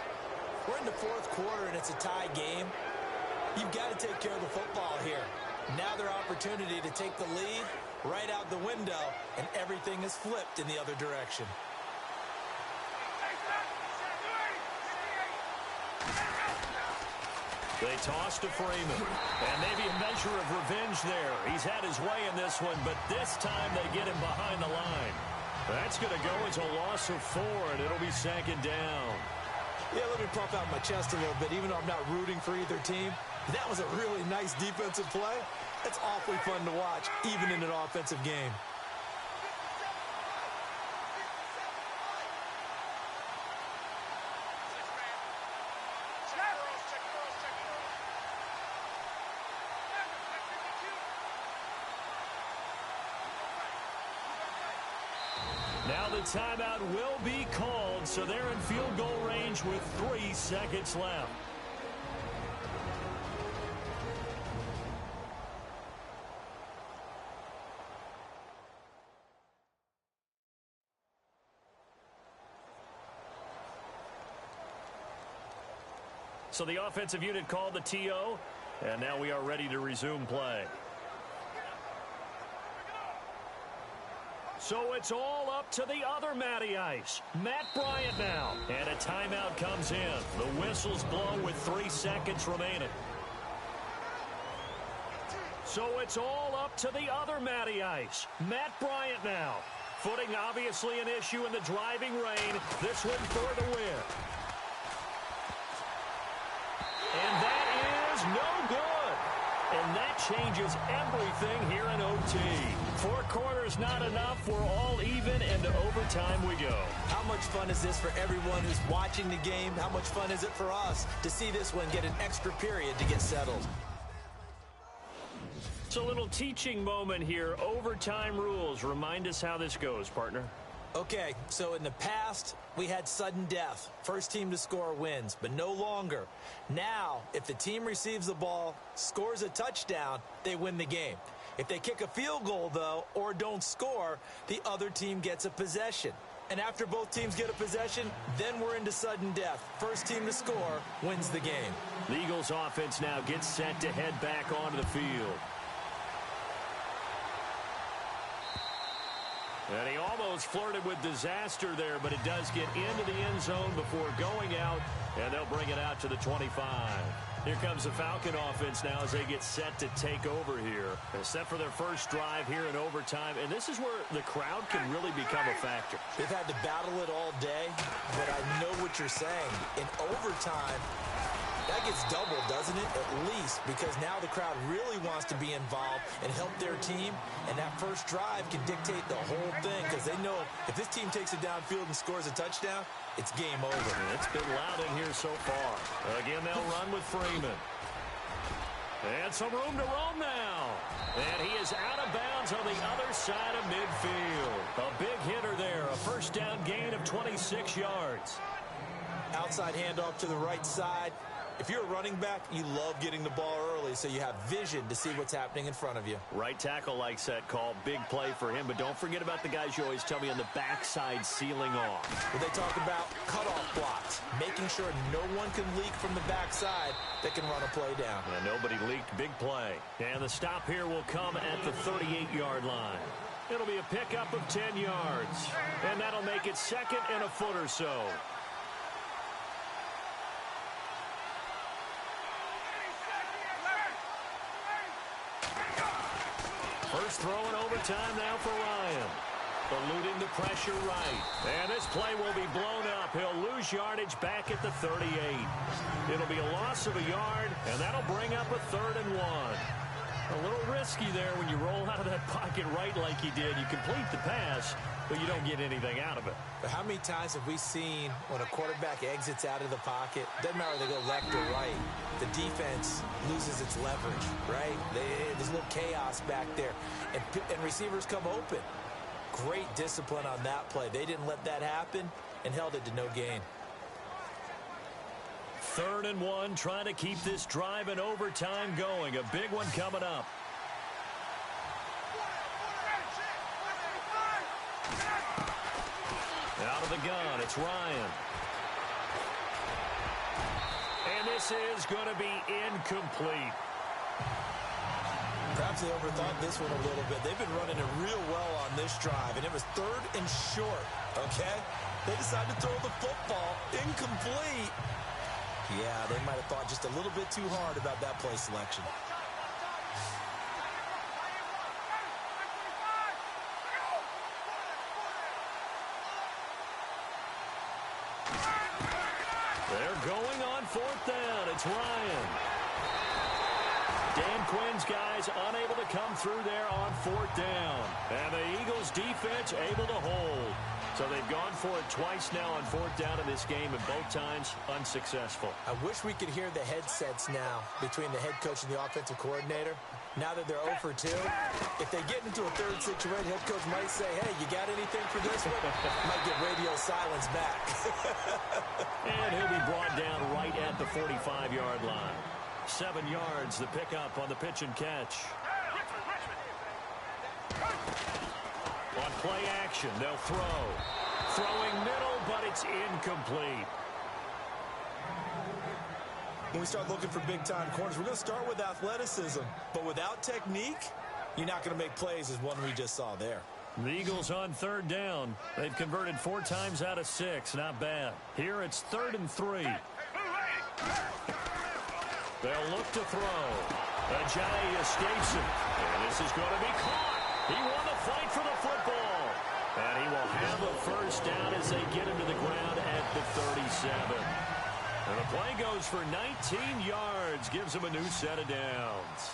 We're in the 4th quarter, and it's a tie game. You've got to take care of the football here. Now their opportunity to take the lead right out the window, and everything is flipped in the other direction. They toss to Freeman. And maybe a measure of revenge there. He's had his way in this one, but this time they get him behind the line. That's going to go as a loss of 4, and it'll be 2nd down. Yeah, let me puff out my chest a little bit, even though I'm not rooting for either team. That was a really nice defensive play. It's awfully fun to watch, even in an offensive game. Now the timeout will be called, so they're in field goal range with 3 seconds left. So the offensive unit called the TO, and now we are ready to resume play. So it's all up to the other Matty Ice. Matt Bryant now. And a timeout comes in. The whistles blow with 3 seconds remaining. So it's all up to the other Matty Ice. Matt Bryant now. Footing obviously an issue in the driving rain. This one for the win. And that is no good. And that changes everything here in OT. 4 quarters not enough. We're all even, and to overtime we go. How much fun is this for everyone who's watching the game? How much fun is it for us to see this one get an extra period to get settled? It's a little teaching moment here. Overtime rules. Remind us how this goes, partner. Okay, so in the past, we had sudden death. First team to score wins, but no longer. Now, if the team receives the ball, scores a touchdown, they win the game. If they kick a field goal, though, or don't score, the other team gets a possession. And after both teams get a possession, then we're into sudden death. First team to score wins the game. The Eagles offense now gets set to head back onto the field. And he almost flirted with disaster there, but it does get into the end zone before going out, and they'll bring it out to the 25. Here comes the Falcon offense now as they get set to take over here. They're set for their first drive here in overtime, and this is where the crowd can really become a factor. They've had to battle it all day, but I know what you're saying. In overtime, that gets doubled, doesn't it? At least, because now the crowd really wants to be involved and help their team, and that first drive can dictate the whole thing, because they know if this team takes it downfield and scores a touchdown, it's game over. It's been loud in here so far. Again, they'll run with Freeman. And some room to roam now. And he is out of bounds on the other side of midfield. A big hitter there, a first down gain of 26 yards. Outside handoff to the right side. If you're a running back, you love getting the ball early so you have vision to see what's happening in front of you. Right tackle likes that call. Big play for him, but don't forget about the guys you always tell me on the backside sealing off. Well, they talk about cutoff blocks, making sure no one can leak from the backside that can run a play down. And nobody leaked. Big play. And the stop here will come at the 38-yard line. It'll be a pickup of 10 yards. And that'll make it 2nd and a foot or so. First throw in overtime now for Ryan. Eluding the pressure right. And this play will be blown up. He'll lose yardage back at the 38. It'll be a loss of a yard, and that'll bring up a 3rd and 1. A little risky there when you roll out of that pocket right like he did. You complete the pass, but you don't get anything out of it. But how many times have we seen when a quarterback exits out of the pocket, doesn't matter whether they go left or right, the defense loses its leverage, right? There's a little chaos back there, and receivers come open. Great discipline on that play. They didn't let that happen and held it to no gain. 3rd and 1, trying to keep this drive in overtime going. A big one coming up. Out of the gun, it's Ryan. And this is going to be incomplete. Perhaps they overthought this one a little bit. They've been running it real well on this drive, and it was 3rd and short, okay? They decided to throw the football incomplete. Yeah, they might have thought just a little bit too hard about that play selection. They're going on 4th down. It's Ryan. Dan Quinn's guys unable to come through there on 4th down. And the Eagles defense able to hold. So they've gone for it twice now on 4th down in this game, and both times unsuccessful. I wish we could hear the headsets now between the head coach and the offensive coordinator. Now that they're 0 for 2, if they get into a 3rd situation, head coach might say, hey, you got anything for this one? Might get radio silence back. And he'll be brought down right at the 45-yard line. 7 yards, the pickup on the pitch and catch. On play action, they'll throw. Throwing middle, but it's incomplete. When we start looking for big-time corners, we're going to start with athleticism. But without technique, you're not going to make plays as one we just saw there. The Eagles on 3rd down. They've converted 4 times out of 6. Not bad. Here it's 3rd and 3. They'll look to throw. Ajayi escapes it. And this is going to be caught. He won the fight for the football. And he will have a 1st down as they get him to the ground at the 37. And the play goes for 19 yards. Gives him a new set of downs.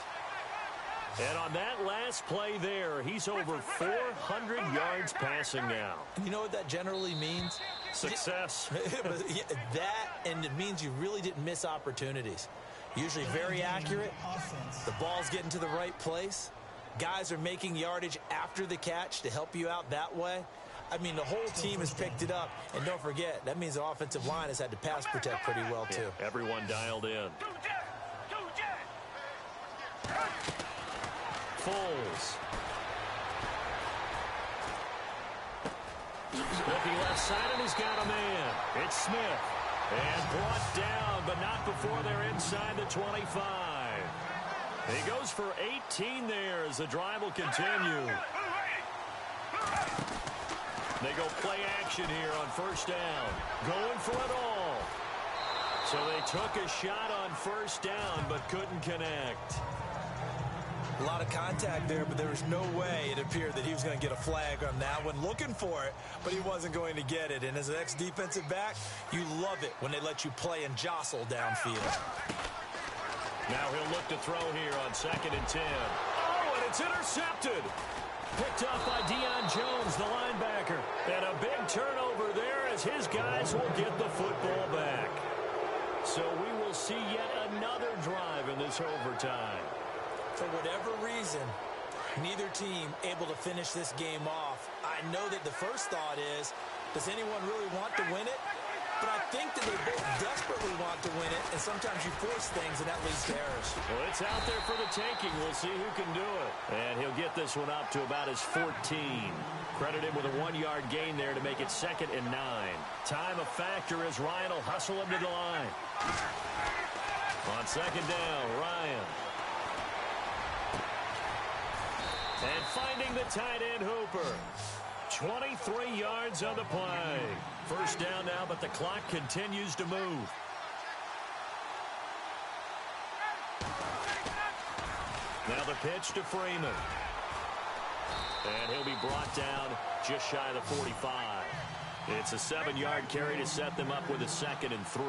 And on that last play there, he's over 400 yards passing now. You know what that generally means? Success. That, and it means you really didn't miss opportunities. Usually very accurate. The ball's getting to the right place. Guys are making yardage after the catch to help you out that way. I mean, the whole team has picked it up. And don't forget, that means the offensive line has had to pass protect pretty well, too. Yeah, everyone dialed in. Foles. Looking left side, and he's got a man. It's Smith. And brought down, but not before they're inside the 25. He goes for 18 there as the drive will continue. They go play action here on 1st down. Going for it all. So they took a shot on 1st down, but couldn't connect. A lot of contact there, but there was no way it appeared that he was going to get a flag on that one. Looking for it, but he wasn't going to get it. And as an ex-defensive back, you love it when they let you play and jostle downfield. Now he'll look to throw here on 2nd and 10. Oh, and it's intercepted. Picked up by Deion Jones, the linebacker. And a big turnover there as his guys will get the football back. So we will see yet another drive in this overtime. For whatever reason, neither team able to finish this game off. I know that the first thought is, does anyone really want to win it? But I think that they both desperately want to win it, and sometimes you force things, and that leads to errors. Well, it's out there for the taking. We'll see who can do it. And he'll get this one up to about his 14. Credit him with a 1-yard gain there to make it 2nd and 9. Time a factor as Ryan will hustle him to the line. On 2nd down, Ryan. And finding the tight end Hooper. 23 yards on the play. 1st down now, but the clock continues to move. Now the pitch to Freeman. And he'll be brought down just shy of the 45. It's a 7-yard carry to set them up with a 2nd and 3.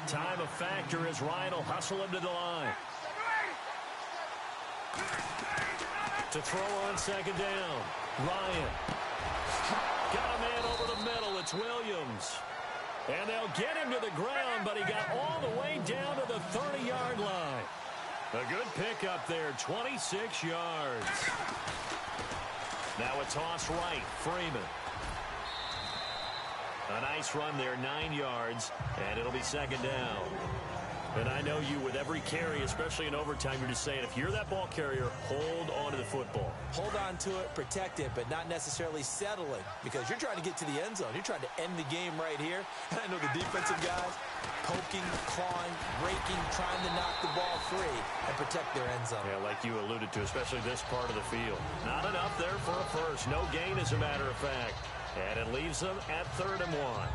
Time a factor as Ryan will hustle him to the line. To throw on second down. Ryan. Got a man over the middle. It's Williams. And they'll get him to the ground, but he got all the way down to the 30-yard line. A good pickup there, 26 yards. Now a toss right, Freeman. A nice run there, 9 yards, and it'll be second down. And I know you, with every carry, especially in overtime, you're just saying, if you're that ball carrier, hold on to the football. Hold on to it, protect it, but not necessarily settling, because you're trying to get to the end zone. You're trying to end the game right here. And I know the defensive guys poking, clawing, breaking, trying to knock the ball free and protect their end zone. Yeah, like you alluded to, especially this part of the field. Not enough there for a first. No gain, as a matter of fact. And it leaves them at 3rd and 1.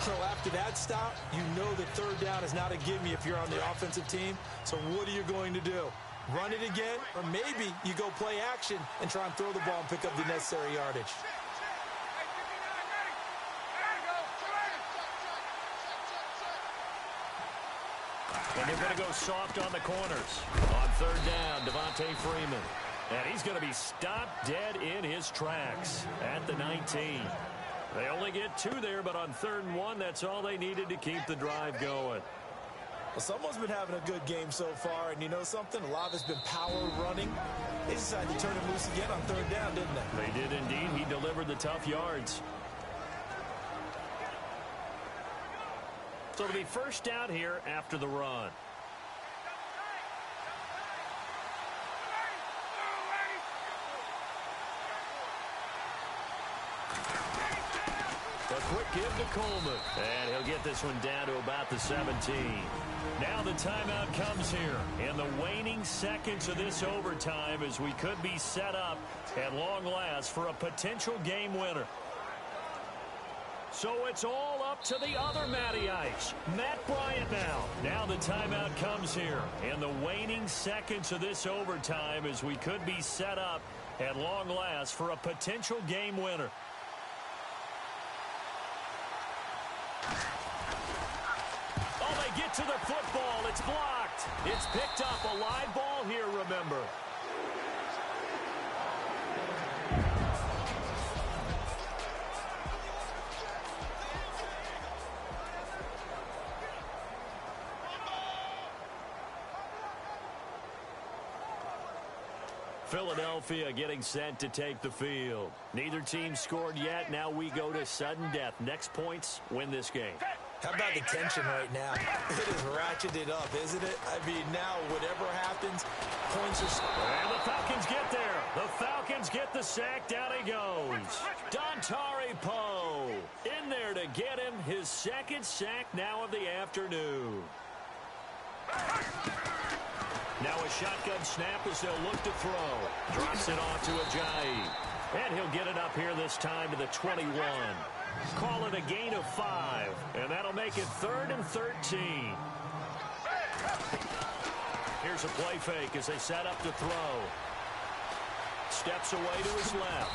So after that stop, you know that third down is not a gimme if you're on the offensive team. So what are you going to do? Run it again? Or maybe you go play action and try and throw the ball and pick up the necessary yardage. And they're going to go soft on the corners. On 3rd down, Devontae Freeman. And he's going to be stopped dead in his tracks at the 19. They only get 2 there, but on 3rd and 1, that's all they needed to keep the drive going. Well, someone's been having a good game so far, and you know something? A lot of it's been power running. They decided to turn him loose again on 3rd down, didn't they? They did indeed. He delivered the tough yards. So it'll be first down here after the run. A quick give to Coleman. And he'll get this one down to about the 17. Now the timeout comes here in the waning seconds of this overtime, as we could be set up at long last for a potential game winner. So it's all up to the other Matty Ice, Matt Bryant now. Now the timeout comes here in the waning seconds of this overtime, as we could be set up at long last for a potential game winner. Oh, they get to the football. It's blocked. It's picked up. A live ball here, remember. Philadelphia getting set to take the field. Neither team scored yet. Now we go to sudden death. Next points win this game. How about the tension right now? It is ratcheted up, isn't it? I mean, now whatever happens, points are... And the Falcons get there. The Falcons get the sack. Down he goes. Dontari Poe in there to get him his second sack now of the afternoon. Now a shotgun snap as they'll look to throw. Drops it off to Ajayi. And he'll get it up here this time to the 21. Call it a gain of 5. And that'll make it 3rd and 13. Here's a play fake as they set up to throw. Steps away to his left.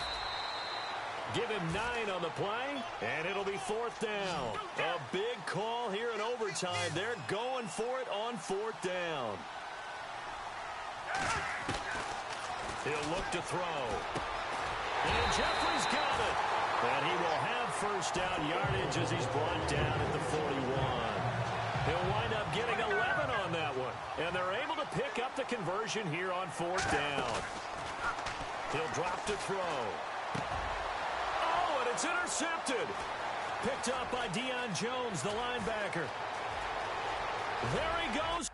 Give him 9 on the play, and it'll be 4th down. A big call here in overtime. They're going for it on 4th down. He'll look to throw. And Jeffrey's got it. And he will have first down yardage as he's brought down at the 41. He'll wind up getting 11 on that one. And they're able to pick up the conversion here on 4th down. He'll drop to throw. Oh, and it's intercepted. Picked up by Deion Jones, the linebacker. There he goes.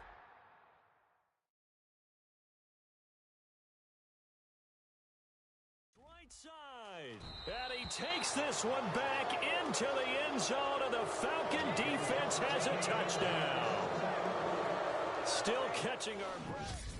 Side. And he takes this one back into the end zone, and the Falcon defense has a touchdown. Still catching our breath.